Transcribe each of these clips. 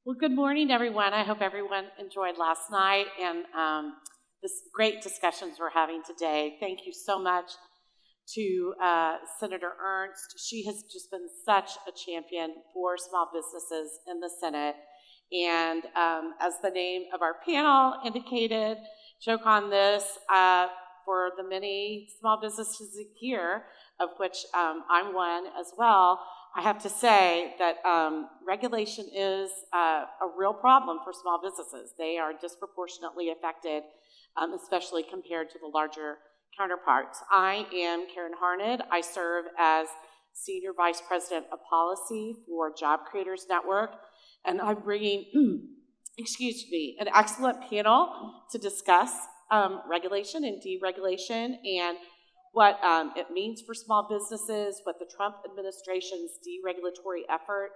Well, good morning, everyone. I hope everyone enjoyed last night and this great discussions we're having today. Thank you so much to Senator Ernst. She has just been such a champion for small businesses in the Senate. And as the name of our panel indicated, joke on this, for the many small businesses here, of which I'm one as well, I have to say that regulation is a real problem for small businesses. They are disproportionately affected, especially compared to the larger counterparts. I am Karen Harned. I serve as Senior Vice President of Policy for Job Creators Network, and I'm bringing, an excellent panel to discuss regulation and deregulation and what it means for small businesses, what the Trump administration's deregulatory effort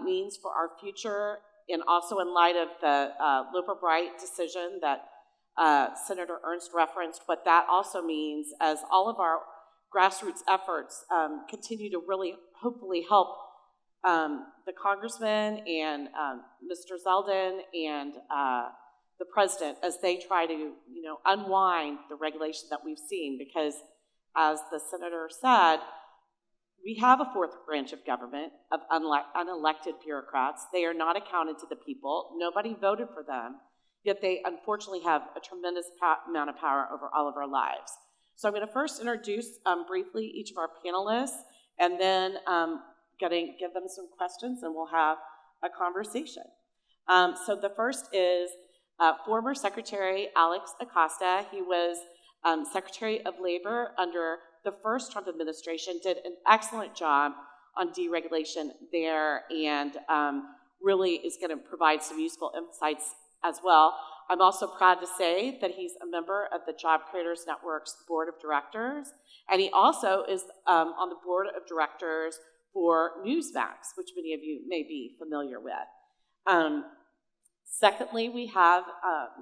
means for our future, and also in light of the Loper-Bright decision that Senator Ernst referenced, what that also means as all of our grassroots efforts continue to really hopefully help the congressman and Mr. Zeldin and the president as they try to, unwind the regulation that we've seen, because as the senator said, we have a fourth branch of government of unelected bureaucrats. They are not accounted to the people. Nobody voted for them, yet they unfortunately have a tremendous amount of power over all of our lives. So I'm going to first introduce briefly each of our panelists, and then give them some questions, and we'll have a conversation. So the first is former Secretary Alex Acosta. He was Secretary of Labor under the first Trump administration, did an excellent job on deregulation there, and really is going to provide some useful insights as well. I'm also proud to say that he's a member of the Job Creators Network's Board of Directors, and he also is on the Board of Directors for Newsmax, which many of you may be familiar with. Secondly, we have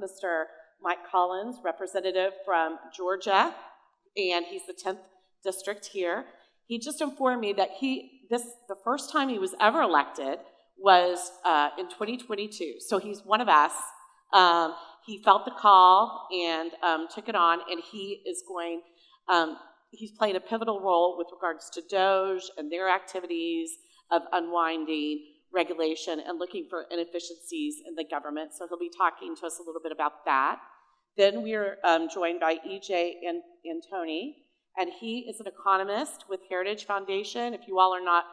Mr. Mike Collins, representative from Georgia, and he's the 10th district here. He just informed me that the first time he was ever elected was in 2022. So he's one of us. He felt the call and took it on, and he is going, he's playing a pivotal role with regards to DOJ and their activities of unwinding regulation and looking for inefficiencies in the government. So he'll be talking to us a little bit about that. Then we're joined by E.J. Antoni, and he is an economist with Heritage Foundation. If you all are not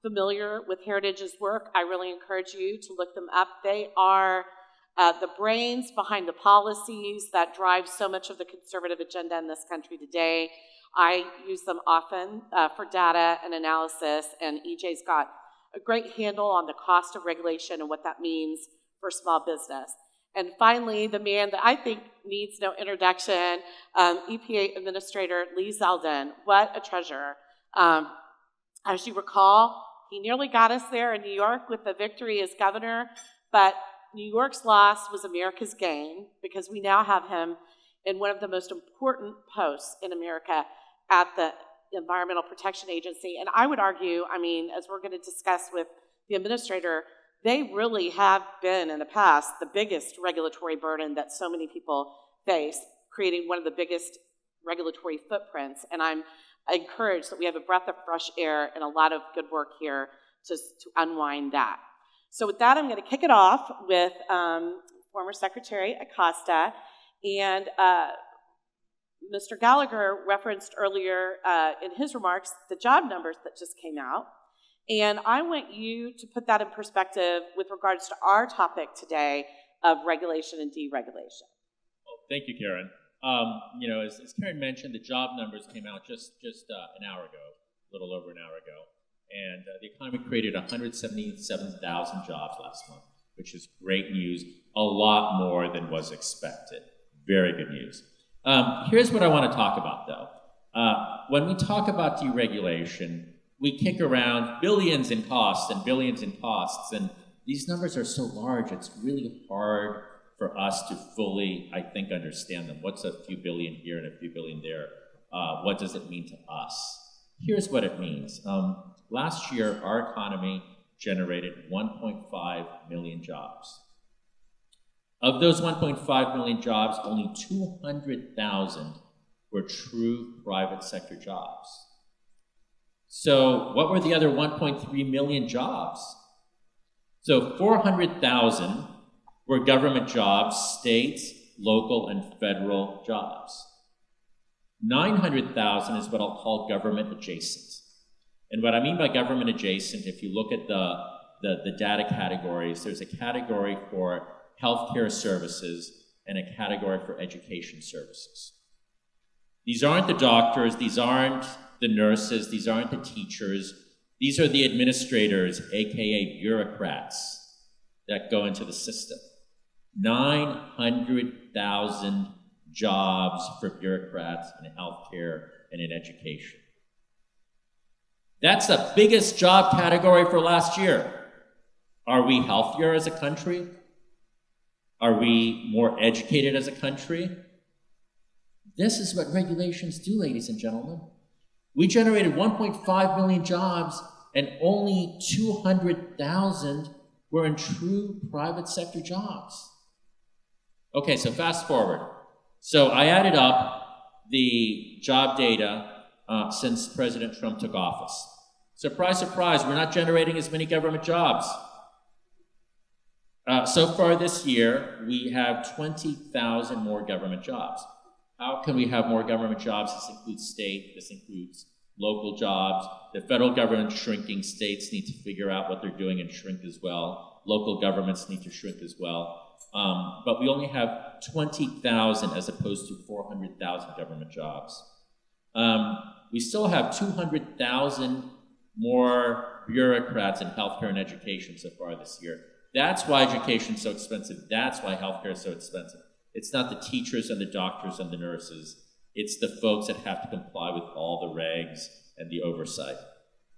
familiar with Heritage's work, I really encourage you to look them up. They are the brains behind the policies that drive so much of the conservative agenda in this country today. I use them often for data and analysis, and EJ's got a great handle on the cost of regulation and what that means for small business. And finally, the man that I think needs no introduction, EPA Administrator Lee Zeldin. What a treasure. As you recall, he nearly got us there in New York with the victory as governor, but New York's loss was America's gain, because we now have him in one of the most important posts in America at the Environmental Protection Agency. And I would argue, as we're going to discuss with the administrator, they really have been in the past the biggest regulatory burden that so many people face, creating one of the biggest regulatory footprints. And I'm encouraged that we have a breath of fresh air and a lot of good work here to unwind that. So with that, I'm going to kick it off with former Secretary Acosta. And Mr. Gallagher referenced earlier in his remarks the job numbers that just came out. And I want you to put that in perspective with regards to our topic today of regulation and deregulation. Well, thank you, Karen. As Karen mentioned, the job numbers came out just an hour ago, a little over an hour ago. And the economy created 177,000 jobs last month, which is great news, a lot more than was expected. Very good news. Here's what I want to talk about, though. When we talk about deregulation, we kick around billions in costs and billions in costs, and these numbers are so large, it's really hard for us to fully, I think, understand them. What's a few billion here and a few billion there? What does it mean to us? Here's what it means. Last year, our economy generated 1.5 million jobs. Of those 1.5 million jobs, only 200,000 were true private sector jobs. So what were the other 1.3 million jobs? So 400,000 were government jobs, state, local, and federal jobs. 900,000 is what I'll call government adjacent. And what I mean by government adjacent, if you look at the data categories, there's a category for healthcare services and a category for education services. These aren't the doctors, these aren't the nurses, these aren't the teachers, these are the administrators, AKA bureaucrats, that go into the system. 900,000 jobs for bureaucrats in healthcare and in education. That's the biggest job category for last year. Are we healthier as a country? Are we more educated as a country? This is what regulations do, ladies and gentlemen. We generated 1.5 million jobs and only 200,000 were in true private sector jobs. Okay, so fast forward. So I added up the job data since President Trump took office. Surprise, surprise, we're not generating as many government jobs. So far this year, we have 20,000 more government jobs. How can we have more government jobs? This includes state, this includes local jobs. The federal government shrinking, states need to figure out what they're doing and shrink as well. Local governments need to shrink as well. But we only have 20,000 as opposed to 400,000 government jobs. We still have 200,000 more bureaucrats in healthcare and education so far this year. That's why education is so expensive. That's why healthcare is so expensive. It's not the teachers and the doctors and the nurses. It's the folks that have to comply with all the regs and the oversight.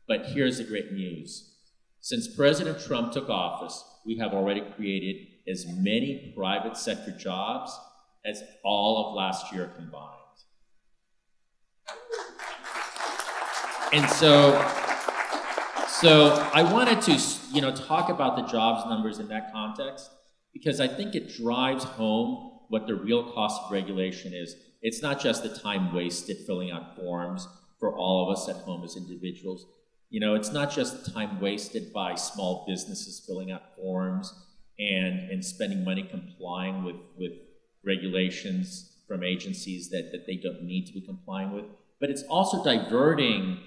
But here's the great news. Since President Trump took office, we have already created as many private sector jobs as all of last year combined. And so I wanted to, talk about the jobs numbers in that context because I think it drives home what the real cost of regulation is. It's not just the time wasted filling out forms for all of us at home as individuals. It's not just the time wasted by small businesses filling out forms and spending money complying with regulations from agencies that they don't need to be complying with, but it's also diverting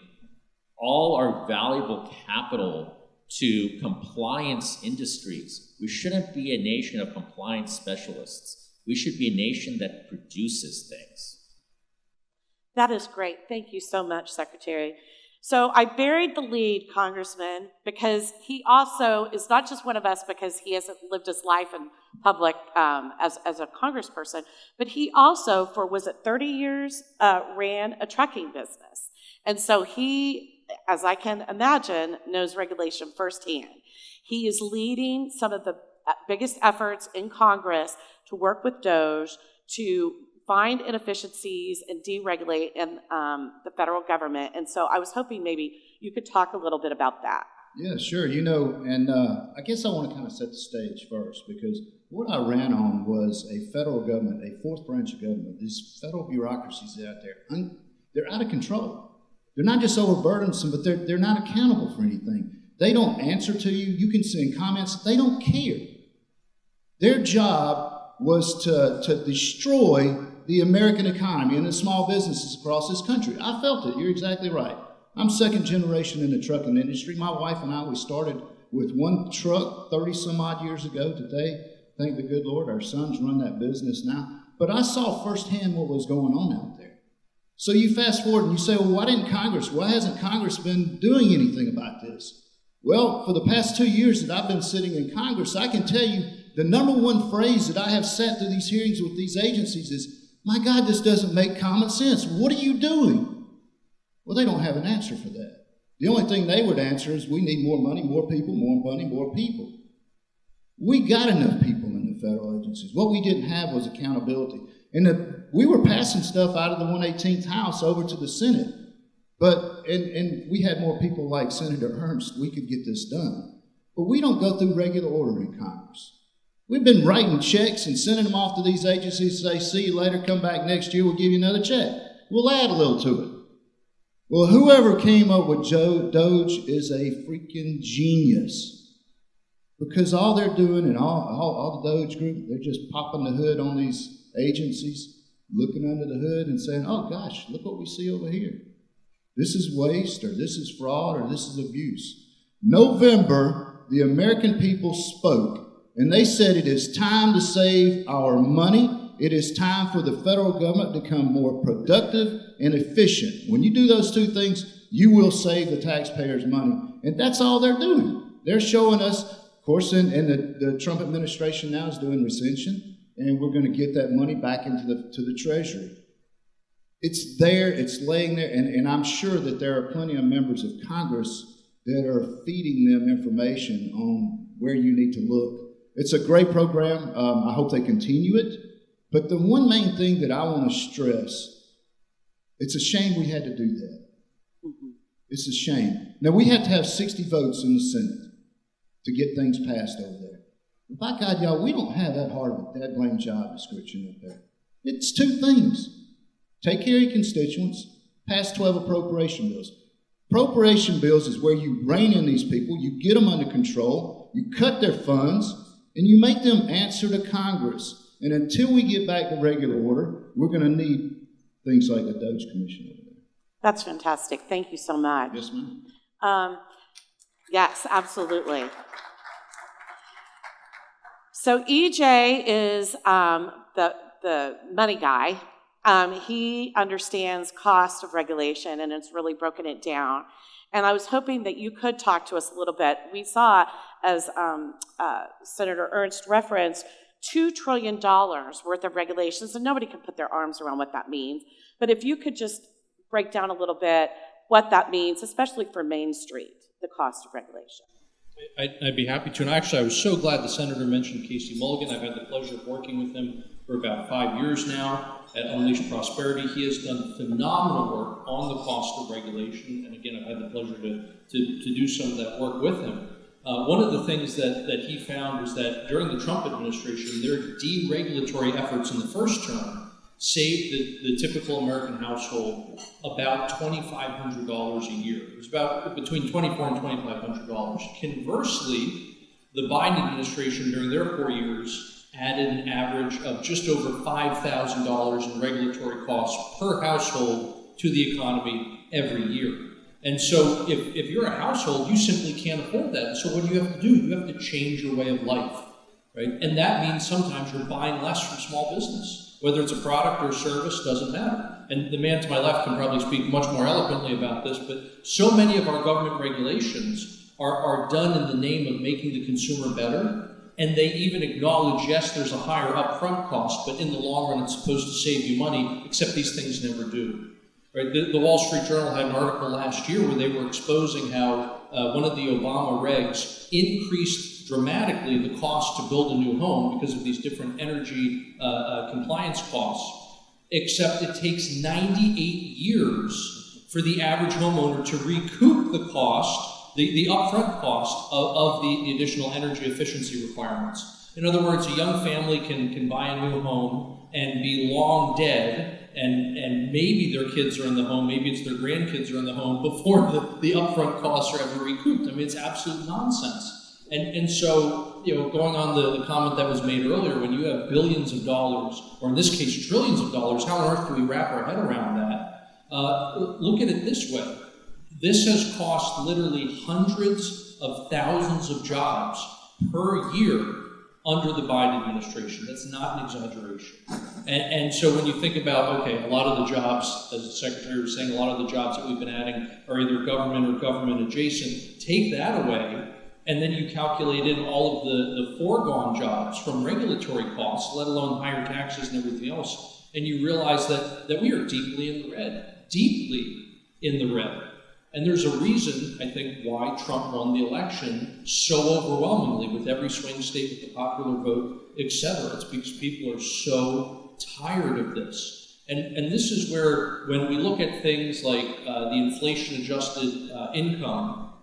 all our valuable capital to compliance industries. We shouldn't be a nation of compliance specialists. We should be a nation that produces things. That is great. Thank you so much, Secretary. So I buried the lead, Congressman, because he also is not just one of us because he hasn't lived his life in public as a congressperson, but he also, for 30 years, ran a trucking business. And so he, as I can imagine, knows regulation firsthand. He is leading some of the biggest efforts in Congress to work with DOJ to find inefficiencies and deregulate in the federal government. And so I was hoping maybe you could talk a little bit about that. Yeah, sure. And I guess I want to kind of set the stage first because what I ran on was a federal government, a fourth branch of government. These federal bureaucracies out there, they're out of control. They're not just overburdensome, but they're not accountable for anything. They don't answer to you. You can send comments. They don't care. Their job was to destroy the American economy and the small businesses across this country. I felt it. You're exactly right. I'm second generation in the trucking industry. My wife and I, we started with one truck 30 some odd years ago. Today, thank the good Lord, our sons run that business now. But I saw firsthand what was going on out there. So you fast forward and you say, well, why hasn't Congress been doing anything about this? Well, for the past 2 years that I've been sitting in Congress, I can tell you the number one phrase that I have sat through these hearings with these agencies is, my God, this doesn't make common sense. What are you doing? Well, they don't have an answer for that. The only thing they would answer is we need more money, more people, more money, more people. We got enough people in the federal agencies. What we didn't have was accountability. And we were passing stuff out of the 118th House over to the Senate. And we had more people like Senator Ernst. We could get this done. But we don't go through regular order in Congress. We've been writing checks and sending them off to these agencies to say, see you later, come back next year, we'll give you another check. We'll add a little to it. Well, whoever came up with Doge is a freaking genius. Because all they're doing, and all the Doge group, they're just popping the hood on these agencies, looking under the hood and saying, oh gosh, look what we see over here. This is waste, or this is fraud, or this is abuse. November, the American people spoke, and they said it is time to save our money. It is time for the federal government to become more productive and efficient. When you do those two things, you will save the taxpayers' money. And that's all they're doing. They're showing us, of course, and the Trump administration now is doing rescission, and we're going to get that money back into the Treasury. It's there, it's laying there, and I'm sure that there are plenty of members of Congress that are feeding them information on where you need to look. It's a great program. I hope they continue it. But the one main thing that I want to stress, it's a shame we had to do that. Mm-hmm. It's a shame. Now, we had to have 60 votes in the Senate to get things passed over there. But by God, y'all, we don't have that hard of a dead-blame job description up there. It's two things. Take care of your constituents, pass 12 appropriation bills. Appropriation bills is where you rein in these people, you get them under control, you cut their funds, and you make them answer to Congress. And until we get back to regular order, we're going to need things like the Doge Commission over there. That's fantastic. Thank you so much. Yes, ma'am. Yes, absolutely. So EJ is the money guy. He understands cost of regulation, and it's really broken it down. And I was hoping that you could talk to us a little bit. We saw, as Senator Ernst referenced, $2 trillion worth of regulations, and nobody can put their arms around what that means. But if you could just break down a little bit what that means, especially for Main Street, the cost of regulation. I'd be happy to. And actually, I was so glad the Senator mentioned Casey Mulligan. I've had the pleasure of working with him for about 5 years now at Unleash Prosperity. He has done phenomenal work on the cost of regulation. And again, I've had the pleasure to do some of that work with him. One of the things that he found was that during the Trump administration, their deregulatory efforts in the first term saved the typical American household about $2,500 a year. It was about between $2,400 and $2,500. Conversely, the Biden administration during their 4 years added an average of just over $5,000 in regulatory costs per household to the economy every year. And so if you're a household, you simply can't afford that. And so what do you have to do? You have to change your way of life, right? And that means sometimes you're buying less from small business. Whether it's a product or a service, doesn't matter. And the man to my left can probably speak much more eloquently about this, but so many of our government regulations are done in the name of making the consumer better. And they even acknowledge, yes, there's a higher upfront cost, but in the long run, it's supposed to save you money, except these things never do. Right? The Wall Street Journal had an article last year where they were exposing how one of the Obama regs increased dramatically the cost to build a new home because of these different energy compliance costs, except it takes 98 years for the average homeowner to recoup the cost, the upfront cost of the additional energy efficiency requirements. In other words, a young family can buy a new home and be long dead, and maybe their kids are in the home, maybe it's their grandkids are in the home before the upfront costs are ever recouped. I mean, it's absolute nonsense. And so, going on the comment that was made earlier, when you have billions of dollars, or in this case, trillions of dollars, how on earth do we wrap our head around that? Look at it this way. This has cost literally hundreds of thousands of jobs per year under the Biden administration. That's not an exaggeration. And so when you think about, okay, a lot of the jobs, as the Secretary was saying, a lot of the jobs that we've been adding are either government or government adjacent. Take that away, and then you calculate in all of the foregone jobs from regulatory costs, let alone higher taxes and everything else, and you realize that we are deeply in the red. Deeply in the red. And there's a reason, I think, why Trump won the election so overwhelmingly with every swing state with the popular vote, etc. It's because people are so tired of this. And this is where, when we look at things like the inflation-adjusted income,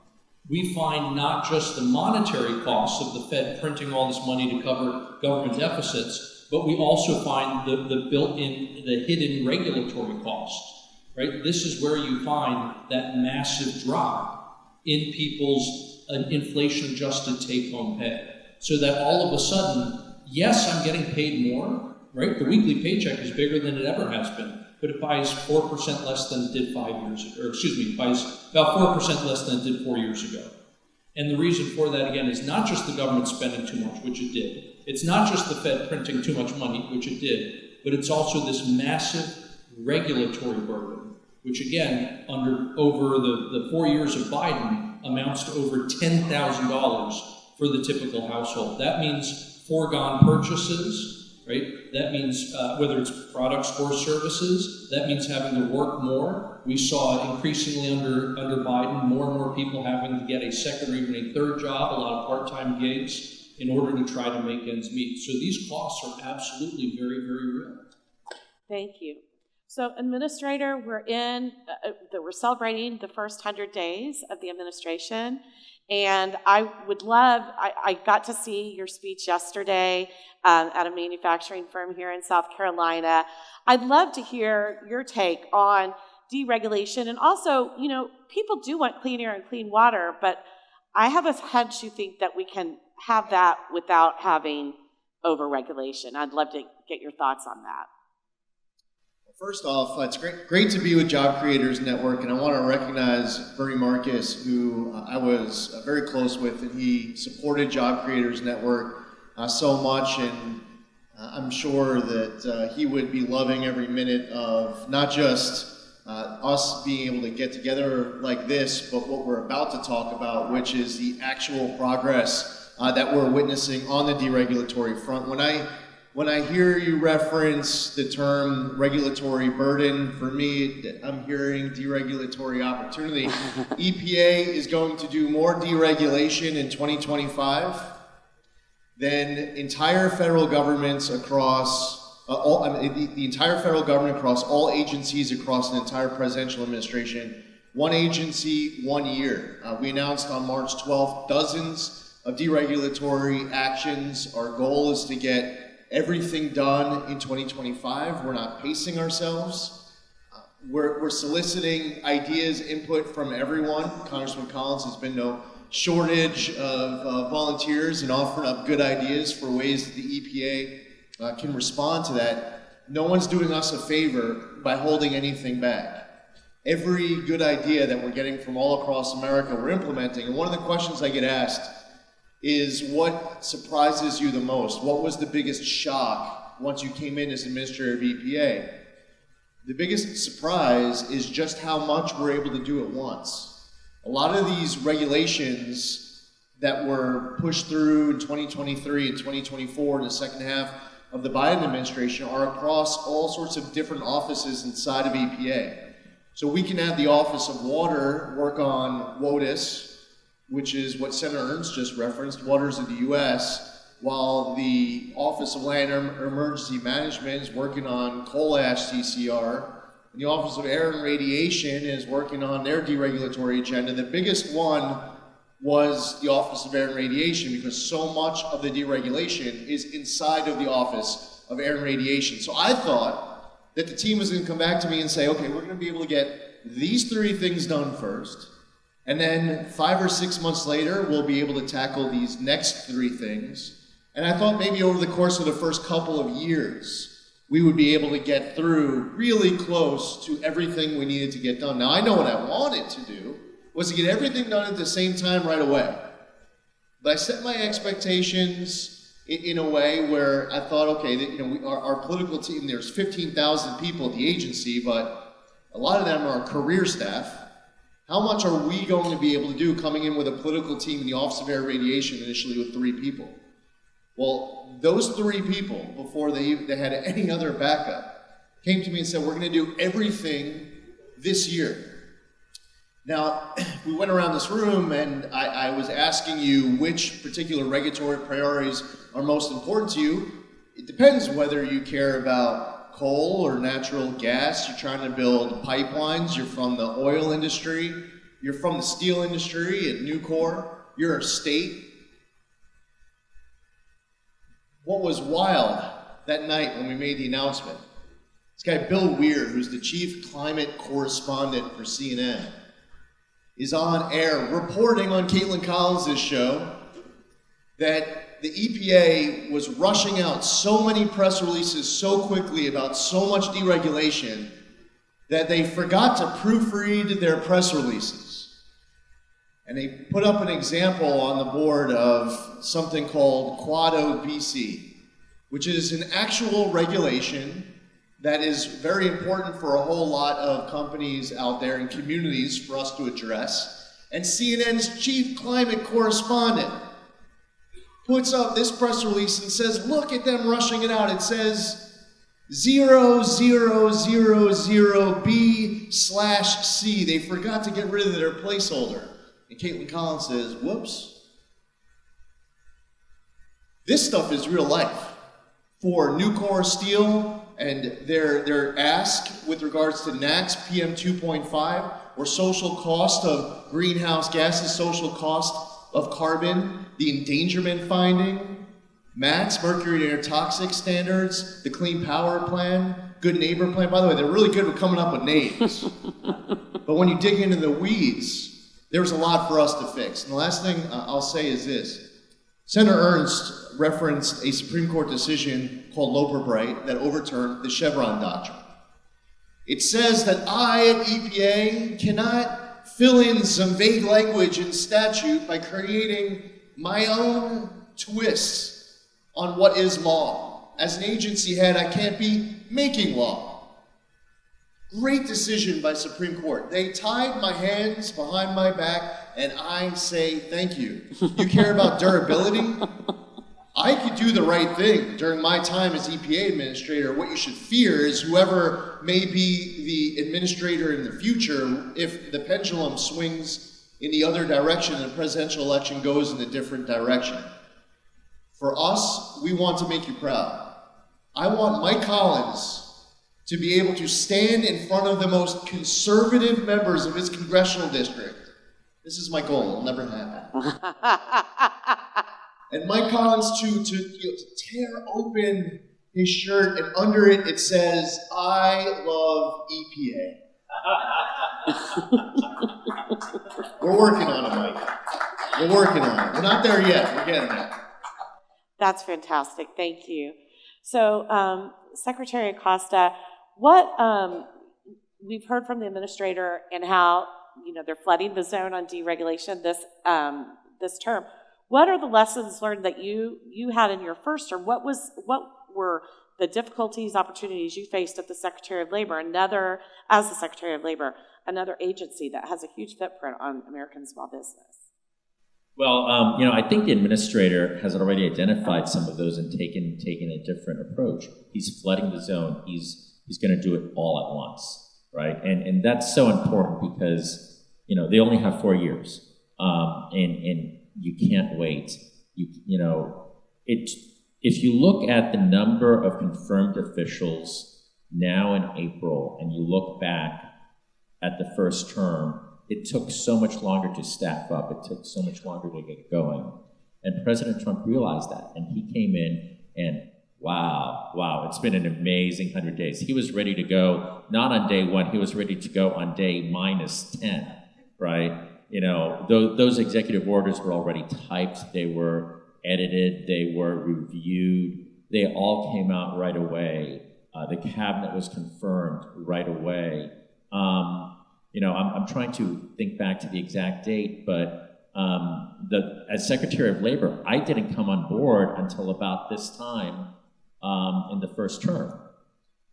we find not just the monetary costs of the Fed printing all this money to cover government deficits, but we also find the built-in, the hidden regulatory costs, right? This is where you find that massive drop in people's inflation-adjusted take-home pay. So that all of a sudden, yes, I'm getting paid more, right? The weekly paycheck is bigger than it ever has been, but it buys 4% less than it did 5 years ago, or excuse me, it buys about 4% less than it did 4 years ago. And the reason for that, again, is not just the government spending too much, which it did. It's not just the Fed printing too much money, which it did, but it's also this massive regulatory burden, which again, over the 4 years of Biden, amounts to over $10,000 for the typical household. That means foregone purchases, right? That means whether it's products or services, that means having to work more. We saw it increasingly under Biden, more and more people having to get a second or even a third job, a lot of part-time gigs, in order to try to make ends meet. So these costs are absolutely very, very real. Thank you. So, Administrator, we're celebrating the first 100 days of the administration, and I would love, I got to see your speech yesterday at a manufacturing firm here in South Carolina. I'd love to hear your take on deregulation, and also, you know, people do want clean air and clean water, but I have a hunch you think that we can have that without having overregulation. I'd love to get your thoughts on that. First off, it's great to be with Job Creators Network, and I want to recognize Bernie Marcus, who I was very close with, and he supported Job Creators Network so much, and I'm sure that he would be loving every minute of not just us being able to get together like this, but what we're about to talk about, which is the actual progress that we're witnessing on the deregulatory front. When I hear you reference the term regulatory burden, for me, I'm hearing deregulatory opportunity. EPA is going to do more deregulation in 2025 than entire federal governments across the entire federal government across all agencies across an entire presidential administration. One agency, 1 year. We announced on March 12th dozens of deregulatory actions. Our goal is to get everything done in 2025. We're not pacing ourselves. We're soliciting ideas, input from everyone. Congressman Collins has been no shortage of volunteers and offering up good ideas for ways that the EPA can respond to that. No one's doing us a favor by holding anything back. Every good idea that we're getting from all across America, we're implementing. And one of the questions I get asked is, what surprises you the most? What was the biggest shock once you came in as administrator of EPA? The biggest surprise is just how much we're able to do at once. A lot of these regulations that were pushed through in 2023 and 2024 in the second half of the Biden administration are across all sorts of different offices inside of EPA. So we can have the Office of Water work on WOTUS, which is what Senator Ernst just referenced, Waters of the U.S., while the Office of Land and Emergency Management is working on coal ash CCR, and the Office of Air and Radiation is working on their deregulatory agenda. The biggest one was the Office of Air and Radiation, because so much of the deregulation is inside of the Office of Air and Radiation. So I thought that the team was going to come back to me and say, okay, we're going to be able to get these three things done first, and then 5 or 6 months later, we'll be able to tackle these next three things. And I thought maybe over the course of the first couple of years, we would be able to get through really close to everything we needed to get done. Now, I know what I wanted to do was to get everything done at the same time right away. But I set my expectations in a way where I thought, okay, that, our political team, there's 15,000 people at the agency, but a lot of them are career staff. How much are we going to be able to do coming in with a political team in the Office of Air Radiation initially with 3 people? Well, those 3 people, before they had any other backup, came to me and said, we're going to do everything this year. Now, we went around this room and I was asking you which particular regulatory priorities are most important to you. It depends whether you care about coal or natural gas. You're trying to build pipelines. You're from the oil industry. you're from the steel industry at Nucor, you're a state. What was wild that night when we made the announcement, this guy Bill Weir, who's the chief climate correspondent for CNN, is on air reporting on Caitlin Collins' show that the EPA was rushing out so many press releases so quickly about so much deregulation that they forgot to proofread their press releases. And they put up an example on the board of something called Quado BC, which is an actual regulation that is very important for a whole lot of companies out there and communities for us to address. And CNN's chief climate correspondent puts up this press release and says, look at them rushing it out. It says 0000B/C. They forgot to get rid of their placeholder. And Caitlin Collins says, whoops. This stuff is real life. For Nucor Steel and their ask with regards to NAAQS PM 2.5, or social cost of greenhouse gases, social cost of carbon, the endangerment finding, MATS, mercury and air toxic standards, the Clean Power Plan, Good Neighbor Plan. By the way, they're really good with coming up with names. But when you dig into the weeds, there's a lot for us to fix. And the last thing I'll say is this. Senator Ernst referenced a Supreme Court decision called Loper-Bright that overturned the Chevron doctrine. It says that I at EPA cannot fill in some vague language in statute by creating my own twists on what is law. As an agency head, I can't be making law. Great decision by Supreme Court. They tied my hands behind my back, and I say thank you. You care about durability? I could do the right thing during my time as EPA administrator. What you should fear is whoever may be the administrator in the future, if the pendulum swings in the other direction and the presidential election goes in a different direction. For us, we want to make you proud. I want Mike Collins to be able to stand in front of the most conservative members of his congressional district. This is my goal. It'll never happen. And Mike Collins to tear open his shirt, and under it, it says, I love EPA. We're working on it, Mike. We're working on it. We're not there yet. We're getting there. That's fantastic. Thank you. So, Secretary Acosta, what we've heard from the administrator and how they're flooding the zone on deregulation this term. What are the lessons learned that you had in your first term? What were the difficulties, opportunities you faced at the Secretary of Labor, another agency that has a huge footprint on American small business? Well, I think the administrator has already identified some of those and taken a different approach. He's flooding the zone. He's going to do it all at once, right? And that's so important because they only have 4 years, and you can't wait. If you look at the number of confirmed officials now in April, and you look back at the first term, it took so much longer to staff up. It took so much longer to get going. And President Trump realized that, and he came in and wow, it's been an amazing 100 days. He was ready to go, not on day one, he was ready to go on day -10, right? Those executive orders were already typed, they were edited, they were reviewed, they all came out right away. The cabinet was confirmed right away. I'm trying to think back to the exact date, but as Secretary of Labor, I didn't come on board until about this time in the first term.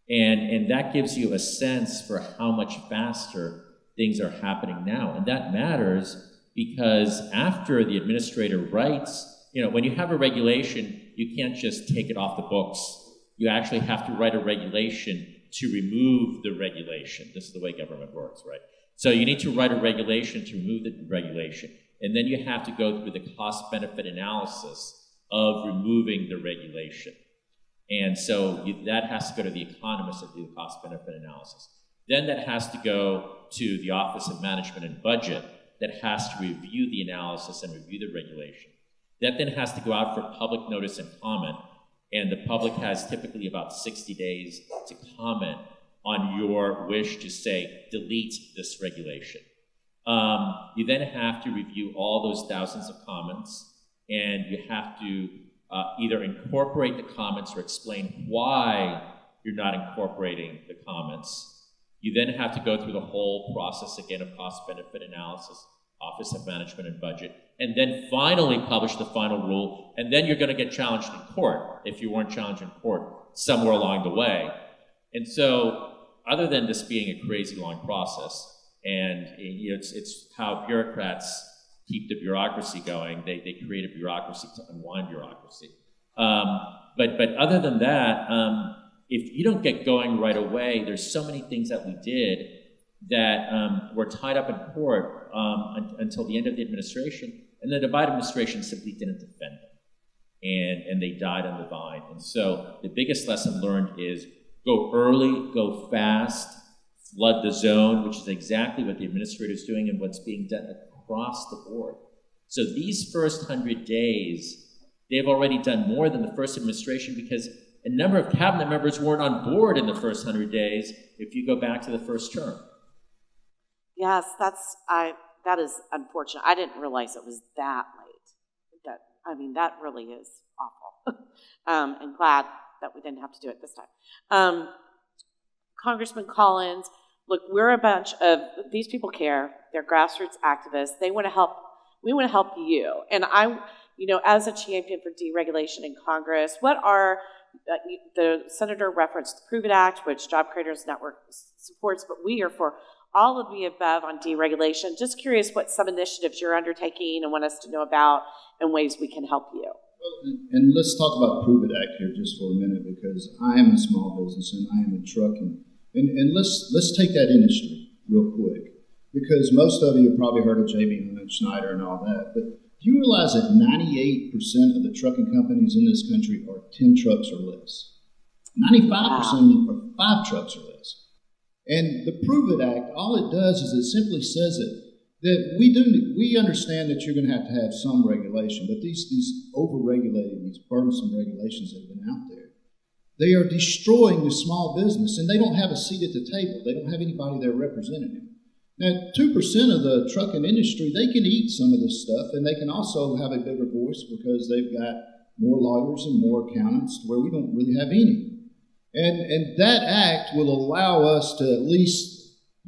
And that gives you a sense for how much faster things are happening now. And that matters because after the administrator writes, when you have a regulation, you can't just take it off the books. You actually have to write a regulation to remove the regulation. This is the way government works, right? So you need to write a regulation to remove the regulation. And then you have to go through the cost-benefit analysis of removing the regulation. And so that has to go to the economists that do the cost-benefit analysis. Then that has to go to the Office of Management and Budget that has to review the analysis and review the regulation. That then has to go out for public notice and comment, and the public has typically about 60 days to comment on your wish to say, delete this regulation. You then have to review all those thousands of comments, and you have to either incorporate the comments or explain why you're not incorporating the comments. You then have to go through the whole process again of cost-benefit analysis, Office of Management and Budget, and then finally publish the final rule, and then you're going to get challenged in court if you weren't challenged in court somewhere along the way. And so, other than this being a crazy long process, and it's how bureaucrats keep the bureaucracy going, they create a bureaucracy to unwind bureaucracy. But other than that, if you don't get going right away, there's so many things that we did that were tied up in court until the end of the administration, and the Biden administration simply didn't defend them, and they died on the vine. And so the biggest lesson learned is go early, go fast, flood the zone, which is exactly what the administrator is doing and what's being done across the board. So these first 100 days, they've already done more than the first administration because a number of cabinet members weren't on board in the first 100 days if you go back to the first term. Yes, that is unfortunate. I didn't realize it was that late. That really is awful. And glad that we didn't have to do it this time. Congressman Collins, look, we're a bunch of, these people care. They're grassroots activists. They want to help. We want to help you. And as a champion for deregulation in Congress, what are, the Senator referenced the Prove It Act, which Job Creators Network supports, but we are for all of the above on deregulation. Just curious what some initiatives you're undertaking and want us to know about and ways we can help you. And let's talk about the Prove It Act here just for a minute, because I am in small business and I am in trucking. And let's take that industry real quick, because most of you have probably heard of J.B. Hunt, Schneider, and all that. But do you realize that 98% of the trucking companies in this country are 10 trucks or less? 95% are 5 trucks or less. And the Prove It Act, all it does is it simply says that we understand that you're going to have some regulation, but these over-regulated, these burdensome regulations that have been out there, they are destroying the small business, and they don't have a seat at the table. They don't have anybody there representing them. Now, 2% of the trucking industry, they can eat some of this stuff, and they can also have a bigger voice because they've got more lawyers and more accountants, where we don't really have any. And that act will allow us to at least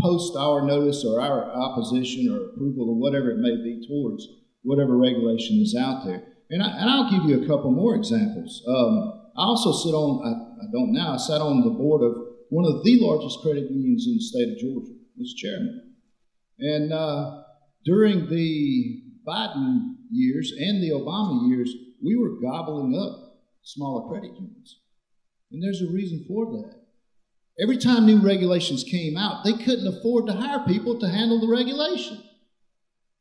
post our notice or our opposition or approval or whatever it may be towards whatever regulation is out there. And I'll give you a couple more examples. I also sit on, I don't now, I sat on the board of one of the largest credit unions in the state of Georgia, was chairman. And during the Biden years and the Obama years, we were gobbling up smaller credit unions. And there's a reason for that. Every time new regulations came out, they couldn't afford to hire people to handle the regulation.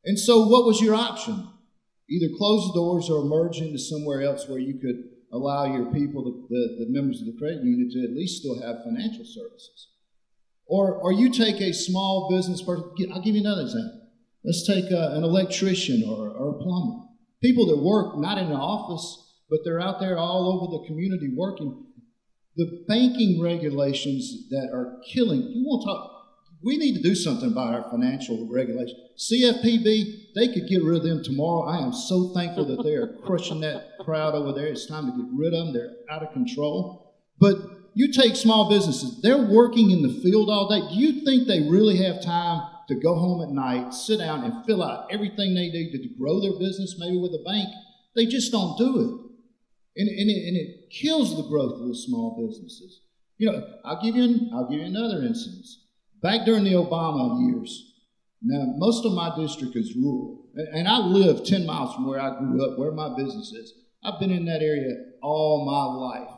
And so what was your option? Either close the doors or merge into somewhere else where you could allow your people, the members of the credit union, to at least still have financial services. Or you take a small business person. I'll give you another example. Let's take an electrician or a plumber. People that work not in an office, but they're out there all over the community working. The banking regulations that are killing, we need to do something about our financial regulation. CFPB, they could get rid of them tomorrow. I am so thankful that they are crushing that crowd over there. It's time to get rid of them. They're out of control. But you take small businesses, they're working in the field all day. Do you think they really have time to go home at night, sit down and fill out everything they need to grow their business, maybe with a bank? They just don't do it. And it kills the growth of the small businesses. I'll give you another instance. Back during the Obama years, now most of my district is rural, and I live 10 miles from where I grew up, where my business is. I've been in that area all my life.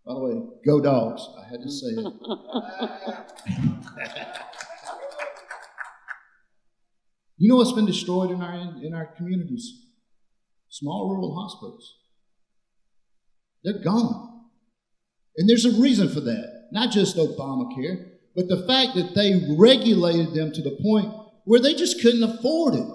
By the way, go Dogs! I had to say it. You know what's been destroyed in our communities? Small rural hospitals. They're gone. And there's a reason for that. Not just Obamacare, But the fact that they regulated them to the point where they just couldn't afford it.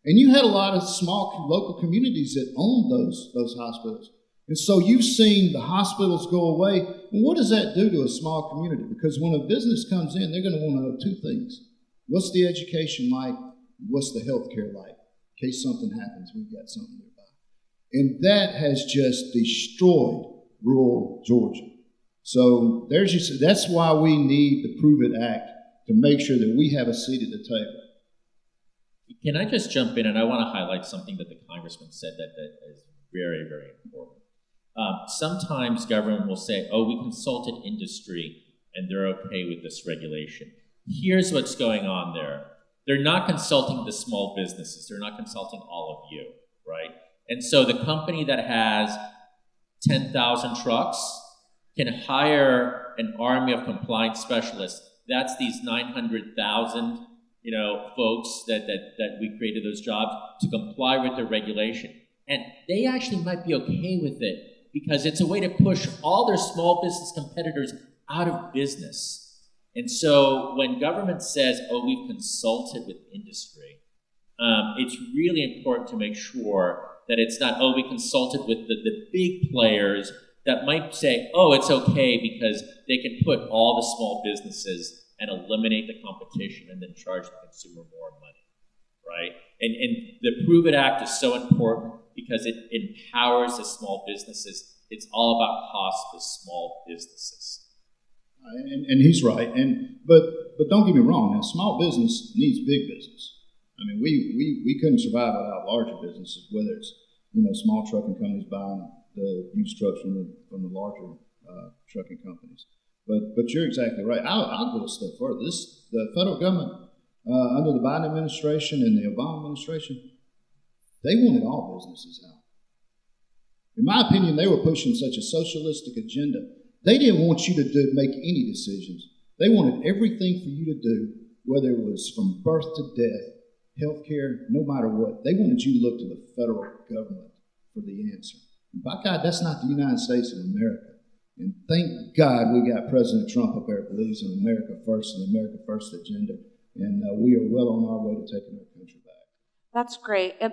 And you had a lot of small local communities that owned those hospitals. And so you've seen the hospitals go away. And what does that do to a small community? Because when a business comes in, they're going to want to know two things. What's the education like? What's the health care like? In case something happens, we've got something nearby. And that has just destroyed rural Georgia. So that's why we need the Prove It Act to make sure that we have a seat at the table. Can I just jump in? And I want to highlight something that the congressman said that is very, very important. Sometimes government will say, oh, we consulted industry and they're okay with this regulation. Here's what's going on there. They're not consulting the small businesses. They're not consulting all of you, right? And so the company that has 10,000 trucks can hire an army of compliance specialists. That's these 900,000 folks that we created those jobs to comply with the regulation. And they actually might be okay with it because it's a way to push all their small business competitors out of business. And so when government says, oh, we've consulted with industry, it's really important to make sure that it's not, oh, we consulted with the big players that might say, oh, it's okay because they can put all the small businesses and eliminate the competition and then charge the consumer more money, right? And the Prove It Act is so important because it empowers the small businesses. It's all about cost to small businesses. And he's right. But don't get me wrong. Now, small business needs big business. I mean, we couldn't survive without larger businesses, whether it's small trucking companies buying the used trucks from the larger trucking companies. But you're exactly right. I'll go a step further. The federal government under the Biden administration and the Obama administration, they wanted all businesses out. In my opinion, they were pushing such a socialistic agenda. They didn't want you to make any decisions. They wanted everything for you to do, whether it was from birth to death, healthcare, no matter what. They wanted you to look to the federal government for the answer. And by God, that's not the United States of America. And thank God we got President Trump up there who believes in America first and the America first agenda. And we are well on our way to taking our country back. That's great. And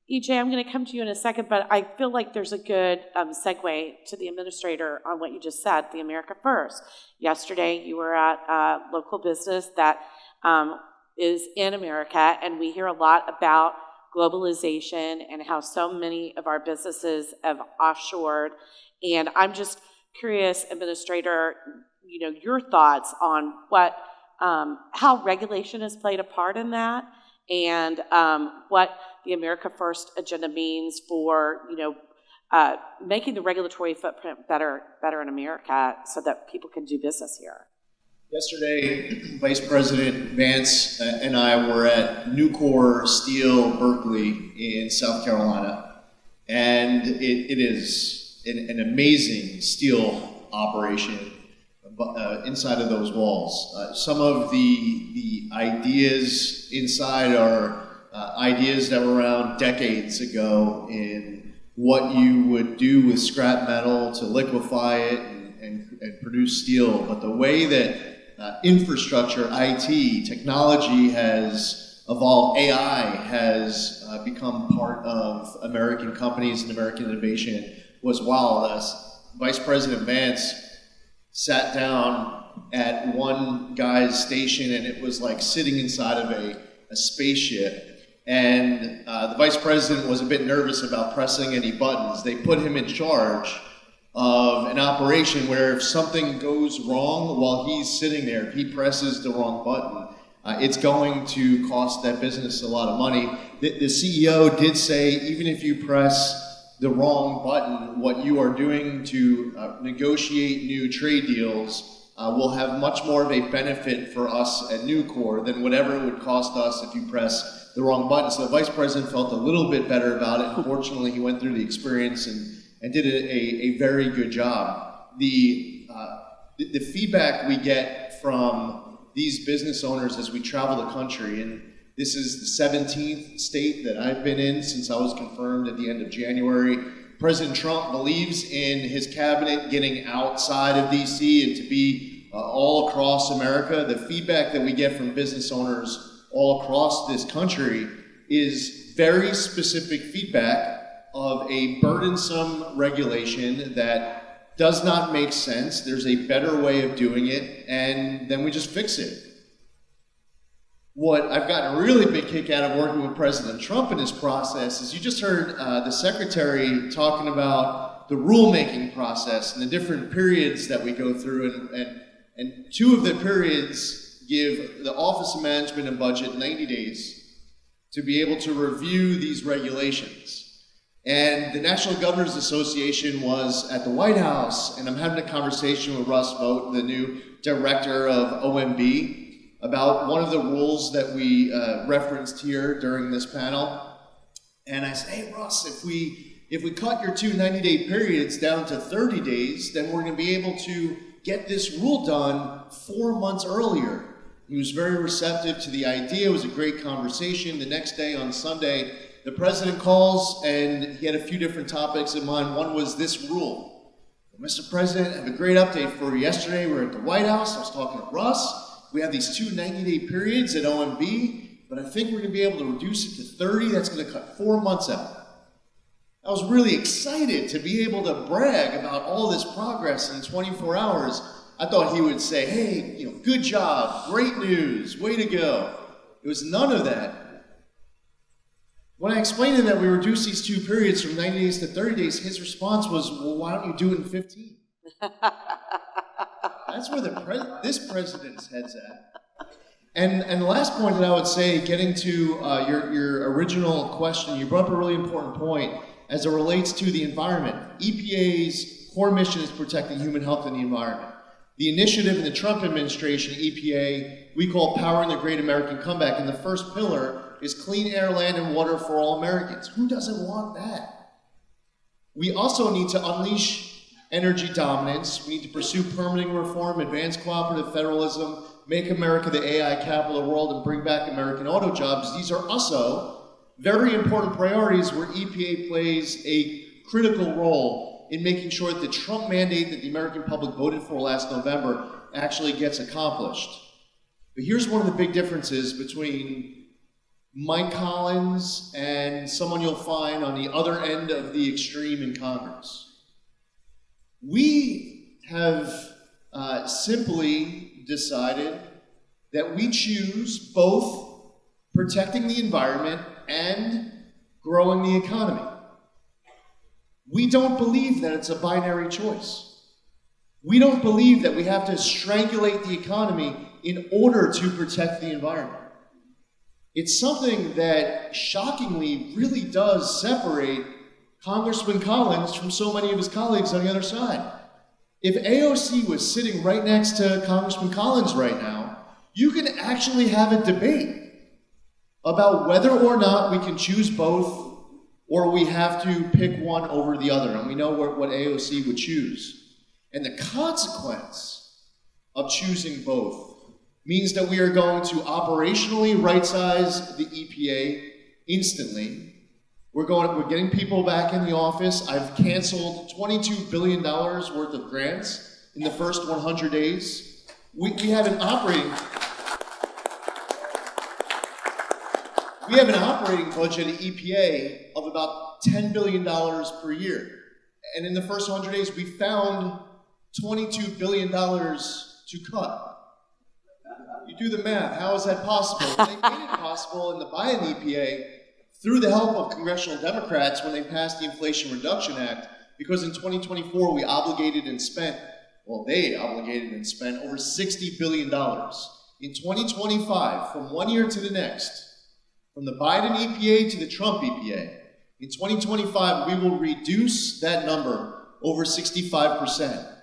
EJ, I'm going to come to you in a second, but I feel like there's a good segue to the administrator on what you just said, the America First. Yesterday, you were at a local business that is in America, and we hear a lot about globalization and how so many of our businesses have offshored. And I'm just curious, Administrator, your thoughts on how regulation has played a part in that, and what the America First agenda means for making the regulatory footprint better in America so that people can do business here. Yesterday, Vice President Vance and I were at Nucor Steel Berkeley in South Carolina, and it is an amazing steel operation inside of those walls. Some of the ideas inside are ideas that were around decades ago in what you would do with scrap metal to liquefy it and produce steel. But the way that infrastructure, IT, technology has evolved, AI has become part of American companies and American innovation was wild. Vice President Vance sat down at one guy's station and it was like sitting inside of a spaceship. And the vice president was a bit nervous about pressing any buttons. They put him in charge of an operation where if something goes wrong while he's sitting there, if he presses the wrong button, it's going to cost that business a lot of money. The CEO did say, even if you press the wrong button, what you are doing to negotiate new trade deals will have much more of a benefit for us at Nucor than whatever it would cost us if you press the wrong button. So the vice president felt a little bit better about it. Unfortunately, he went through the experience and did a very good job. The feedback we get from these business owners as we travel the country, and this is the 17th state that I've been in since I was confirmed at the end of January. President Trump believes in his cabinet getting outside of DC and to be all across America. The feedback that we get from business owners all across this country is very specific feedback of a burdensome regulation that does not make sense. There's a better way of doing it, and then we just fix it. What I've gotten a really big kick out of working with President Trump in this process is you just heard the secretary talking about the rulemaking process and the different periods that we go through, and two of the periods give the Office of Management and Budget 90 days to be able to review these regulations. And the National Governors Association was at the White House, and I'm having a conversation with Russ Vogt, the new director of OMB, about one of the rules that we referenced here during this panel. And I said, hey, Russ, if we cut your two 90-day periods down to 30 days, then we're going to be able to get this rule done 4 months earlier. He was very receptive to the idea. It was a great conversation. The next day on Sunday, the president calls, and he had a few different topics in mind. One was this rule. Well, Mr. President, I have a great update for you. Yesterday, we were at the White House. I was talking to Russ. We have these two 90-day periods at OMB, but I think we're going to be able to reduce it to 30. That's going to cut 4 months out. I was really excited to be able to brag about all this progress in 24 hours. I thought he would say, hey, good job, great news, way to go. It was none of that. When I explained to him that we reduced these two periods from 90 days to 30 days, his response was, well, why don't you do it in 15? That's where this president's head's at. And the last point that I would say, getting to your original question, you brought up a really important point as it relates to the environment. EPA's core mission is protecting human health and the environment. The initiative in the Trump administration, EPA, we call Powering the Great American Comeback, and the first pillar is clean air, land, and water for all Americans. Who doesn't want that? We also need to unleash energy dominance. We need to pursue permitting reform, advance cooperative federalism, make America the AI capital of the world, and bring back American auto jobs. These are also very important priorities where EPA plays a critical role in making sure that the Trump mandate that the American public voted for last November actually gets accomplished. But here's one of the big differences between Mike Collins and someone you'll find on the other end of the extreme in Congress. We have simply decided that we choose both protecting the environment and growing the economy. We don't believe that it's a binary choice. We don't believe that we have to strangulate the economy in order to protect the environment. It's something that shockingly really does separate Congressman Collins from so many of his colleagues on the other side. If AOC was sitting right next to Congressman Collins right now, you can actually have a debate about whether or not we can choose both or we have to pick one over the other. And we know what AOC would choose. And the consequence of choosing both means that we are going to operationally right-size the EPA instantly. We're getting people back in the office. I've canceled $22 billion worth of grants in the first 100 days. We have an operating budget at EPA of about $10 billion per year. And in the first 100 days, we found $22 billion to cut. You do the math. How is that possible? They made it possible in the Biden EPA through the help of congressional Democrats when they passed the Inflation Reduction Act, because in 2024 they obligated and spent over $60 billion. In 2025, from one year to the next, from the Biden EPA to the Trump EPA, in 2025 we will reduce that number over 65%.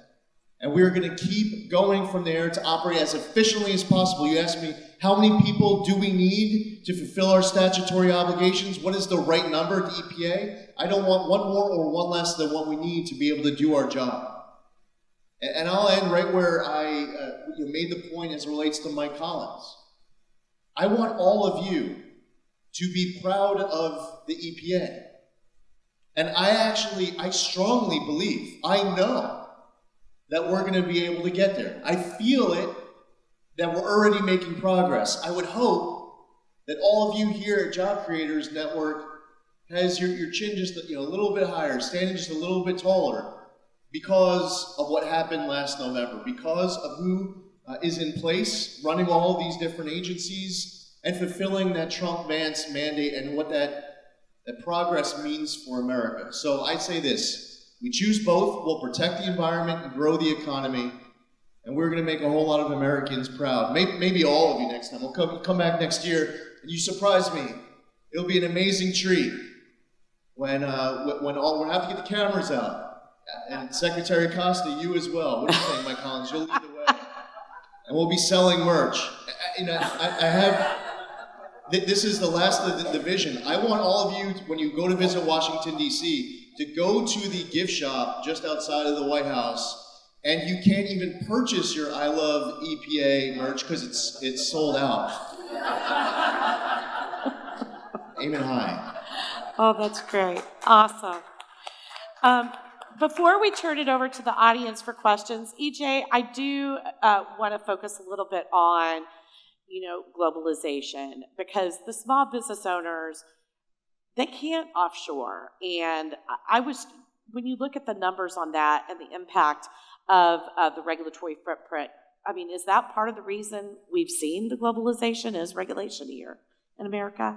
And we're going to keep going from there to operate as efficiently as possible. You asked me, how many people do we need to fulfill our statutory obligations? What is the right number at the EPA? I don't want one more or one less than what we need to be able to do our job. And I'll end right where I made the point as it relates to Mike Collins. I want all of you to be proud of the EPA. And I strongly believe, I know, that we're going to be able to get there. I feel it that we're already making progress. I would hope that all of you here at Job Creators Network has your chin just a little bit higher, standing just a little bit taller, because of what happened last November, because of who is in place, running all of these different agencies, and fulfilling that Trump-Vance mandate and what that progress means for America. So I say this: we choose both, we'll protect the environment and grow the economy, and we're going to make a whole lot of Americans proud. Maybe all of you next time. We'll come back next year, and you surprise me. It'll be an amazing treat when we'll have to get the cameras out. And Secretary Acosta, you as well. What do you think, Mike Collins? You'll lead the way. And we'll be selling merch. I have, this is the last of the vision. I want all of you, when you go to visit Washington, D.C., to go to the gift shop just outside of the White House, and you can't even purchase your I Love EPA merch because it's sold out. Amen high. Oh, that's great. Awesome. Before we turn it over to the audience for questions, EJ, I do want to focus a little bit on, globalization, because the small business owners, they can't offshore. And when you look at the numbers on that and the impact of the regulatory footprint, is that part of the reason we've seen the globalization is regulation here in America?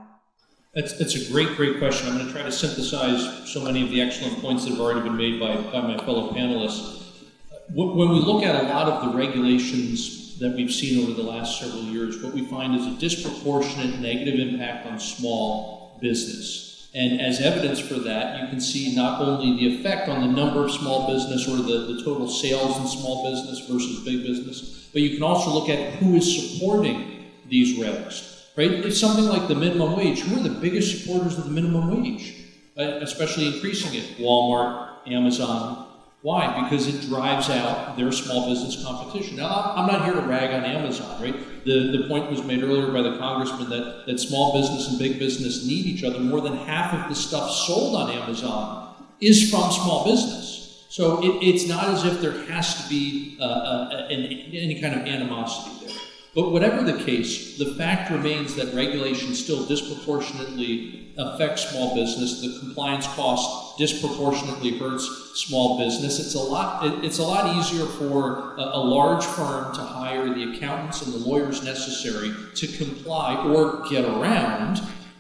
That's a great question. I'm going to try to synthesize so many of the excellent points that have already been made by my fellow panelists. When we look at a lot of the regulations that we've seen over the last several years, what we find is a disproportionate negative impact on small business. And as evidence for that, you can see not only the effect on the number of small business or the total sales in small business versus big business, but you can also look at who is supporting these regs. Right? It's something like the minimum wage. Who are the biggest supporters of the minimum wage? Especially increasing it. Walmart, Amazon. Why? Because it drives out their small business competition. Now, I'm not here to rag on Amazon, right? The point was made earlier by the congressman that small business and big business need each other. More than half of the stuff sold on Amazon is from small business. So it's not as if there has to be any kind of animosity there. But whatever the case, the fact remains that regulation still disproportionately affects small business. The compliance cost disproportionately hurts small business. It's a lot easier for a large firm to hire the accountants and the lawyers necessary to comply or get around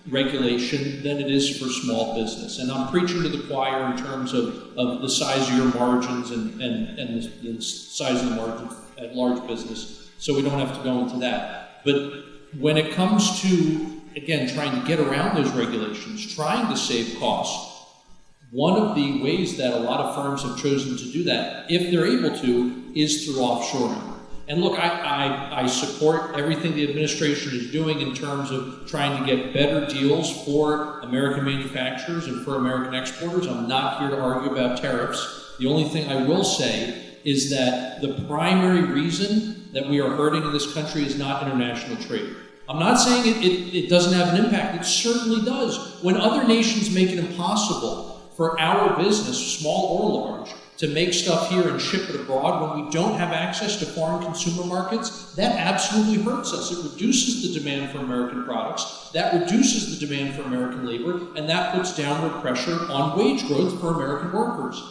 regulation than it is for small business. And I'm preaching to the choir in terms of the size of your margins and the size of the margins at large business. So we don't have to go into that. But when it comes to, again, trying to get around those regulations, trying to save costs, one of the ways that a lot of firms have chosen to do that, if they're able to, is through offshoring. And look, I support everything the administration is doing in terms of trying to get better deals for American manufacturers and for American exporters. I'm not here to argue about tariffs. The only thing I will say is that the primary reason that we are hurting in this country is not international trade. I'm not saying it doesn't have an impact. It certainly does. When other nations make it impossible for our business, small or large, to make stuff here and ship it abroad, when we don't have access to foreign consumer markets, that absolutely hurts us. It reduces the demand for American products, that reduces the demand for American labor, and that puts downward pressure on wage growth for American workers.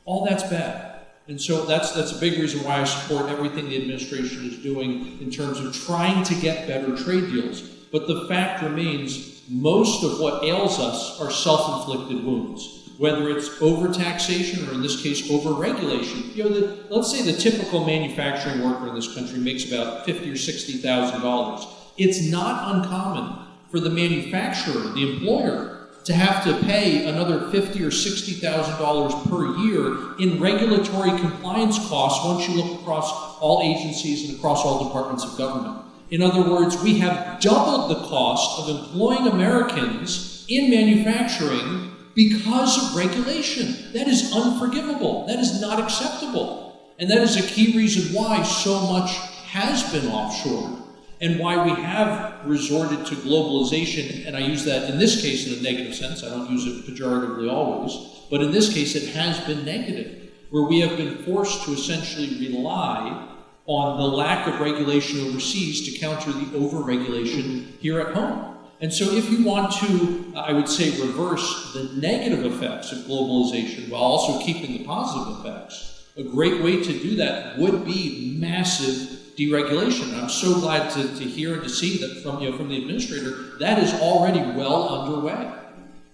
All that's bad. And so that's a big reason why I support everything the administration is doing in terms of trying to get better trade deals. But the fact remains, most of what ails us are self-inflicted wounds, whether it's overtaxation or in this case overregulation. Let's say the typical manufacturing worker in this country makes about $50,000 or $60,000. It's not uncommon for the manufacturer, the employer, to have to pay another $50,000 or $60,000 per year in regulatory compliance costs once you look across all agencies and across all departments of government. In other words, we have doubled the cost of employing Americans in manufacturing because of regulation. That is unforgivable. That is not acceptable. And that is a key reason why so much has been offshored, and why we have resorted to globalization, and I use that in this case in a negative sense. I don't use it pejoratively always, but in this case it has been negative. where we have been forced to essentially rely on the lack of regulation overseas to counter the over-regulation here at home. And so if you want to, I would say, reverse the negative effects of globalization while also keeping the positive effects, a great way to do that would be massive deregulation. And I'm so glad to hear and to see that from the administrator, that is already well underway.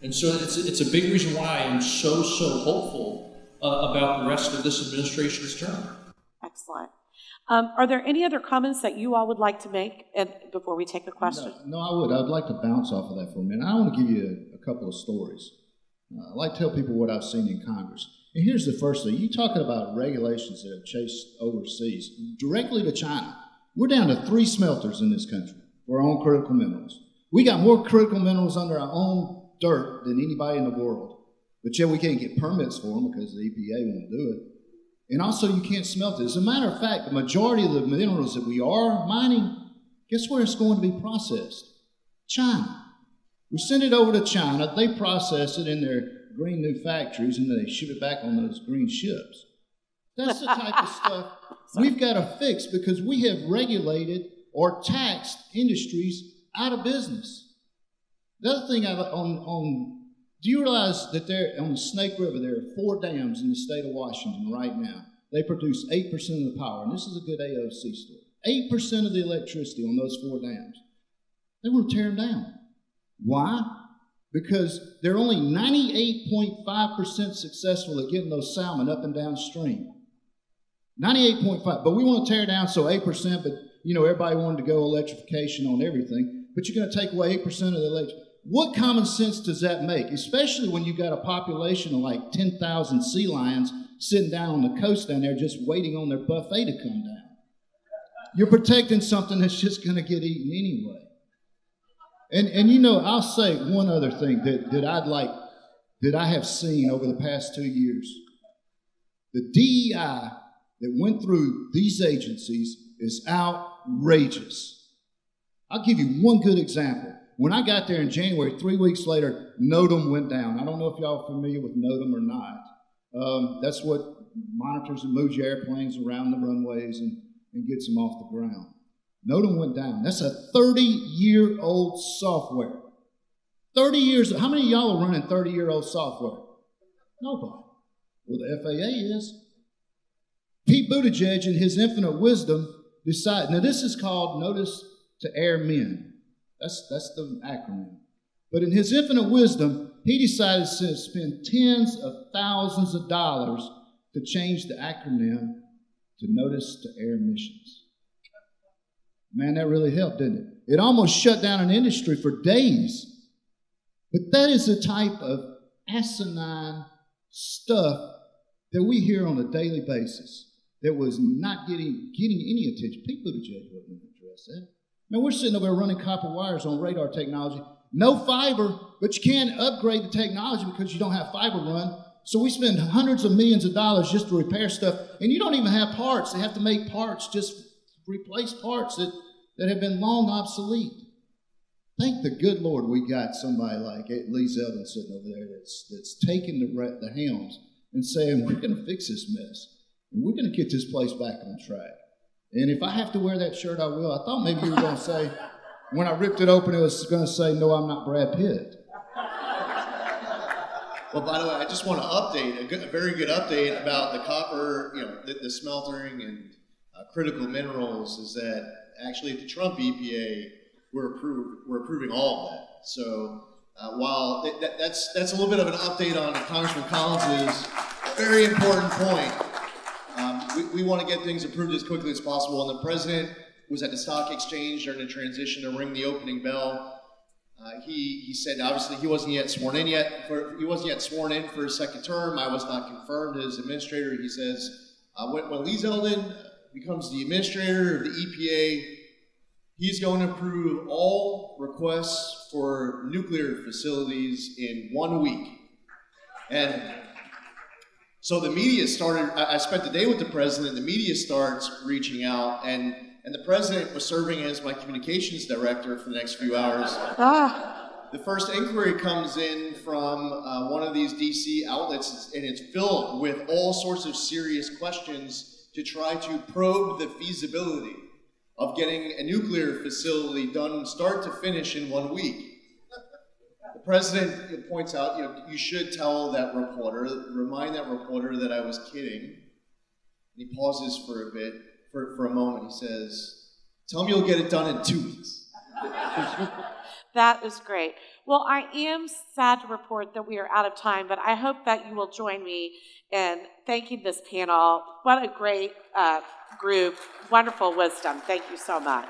And so it's a big reason why I am so hopeful about the rest of this administration's term. Excellent. Are there any other comments that you all would like to make before we take a question? No, I would. I'd like to bounce off of that for a minute. I want to give you a couple of stories. I like to tell people what I've seen in Congress. And here's the first thing. You're talking about regulations that have chased overseas, directly to China. We're down to 3 smelters in this country for our own critical minerals. We got more critical minerals under our own dirt than anybody in the world. But yet we can't get permits for them because the EPA won't do it. And also you can't smelt it. As a matter of fact, the majority of the minerals that we are mining, guess where it's going to be processed? China. We send it over to China, they process it in their green new factories, and then they ship it back on those green ships. That's the type of stuff we've got to fix because we have regulated or taxed industries out of business. The other thing do you realize that there on the Snake River, there are 4 dams in the state of Washington right now. They produce 8% of the power, and this is a good AOC story. 8% of the electricity on those 4 dams. They want to tear them down. Why? Because they're only 98.5% successful at getting those salmon up and downstream. 98.5, but we want to tear down so 8%, but everybody wanted to go electrification on everything, but you're going to take away 8% of the electricity. What common sense does that make? Especially when you've got a population of like 10,000 sea lions sitting down on the coast down there just waiting on their buffet to come down. You're protecting something that's just going to get eaten anyway. And I'll say one other thing that I have seen over the past 2 years. The DEI that went through these agencies is outrageous. I'll give you one good example. When I got there in January, 3 weeks later, NOTAM went down. I don't know if y'all are familiar with NOTAM or not. That's what monitors and moves your airplanes around the runways and gets them off the ground. NOTAM went down. That's a 30-year-old software. 30 years. How many of y'all are running 30-year-old software? Nobody. Well, the FAA is. Pete Buttigieg, in his infinite wisdom, decided. Now, this is called Notice to Airmen. That's the acronym. But in his infinite wisdom, he decided to spend tens of thousands of dollars to change the acronym to Notice to Air Missions. Man, that really helped, didn't it? It almost shut down an industry for days. But that is the type of asinine stuff that we hear on a daily basis that was not getting any attention. Pete Buttigieg wouldn't address that. Now, we're sitting over there running copper wires on radar technology. No fiber, but you can't upgrade the technology because you don't have fiber run. So we spend hundreds of millions of dollars just to repair stuff, and you don't even have parts. They have to make parts, just replace parts that have been long obsolete. Thank the good Lord we got somebody like Lee Zeldin sitting over there that's taking the helms and saying, we're going to fix this mess, and we're going to get this place back on track. And if I have to wear that shirt, I will. I thought maybe you were going to say, when I ripped it open, it was going to say, no, I'm not Brad Pitt. Well, by the way, I just want to update, a very good update about the copper, the smeltering and critical minerals is that actually at the Trump EPA, we're approving all of that. So while that's a little bit of an update on Congressman Collins's very important point, we want to get things approved as quickly as possible. And the president was at the stock exchange during the transition to ring the opening bell. He said obviously he wasn't yet sworn in for his second term. I was not confirmed as administrator. He says when Lee Zeldin becomes the administrator of the EPA, he's going to approve all requests for nuclear facilities in 1 week. And so the media started, I spent the day with the president, the media starts reaching out, and the president was serving as my communications director for the next few hours. The first inquiry comes in from one of these DC outlets, and it's filled with all sorts of serious questions to try to probe the feasibility of getting a nuclear facility done start to finish in 1 week. The president points out, you should tell that reporter, remind that reporter that I was kidding. And he pauses for a bit, for a moment. He says, tell him you'll get it done in 2 weeks. That is great. Well, I am sad to report that we are out of time, but I hope that you will join me in thanking this panel. What a great group. Wonderful wisdom. Thank you so much.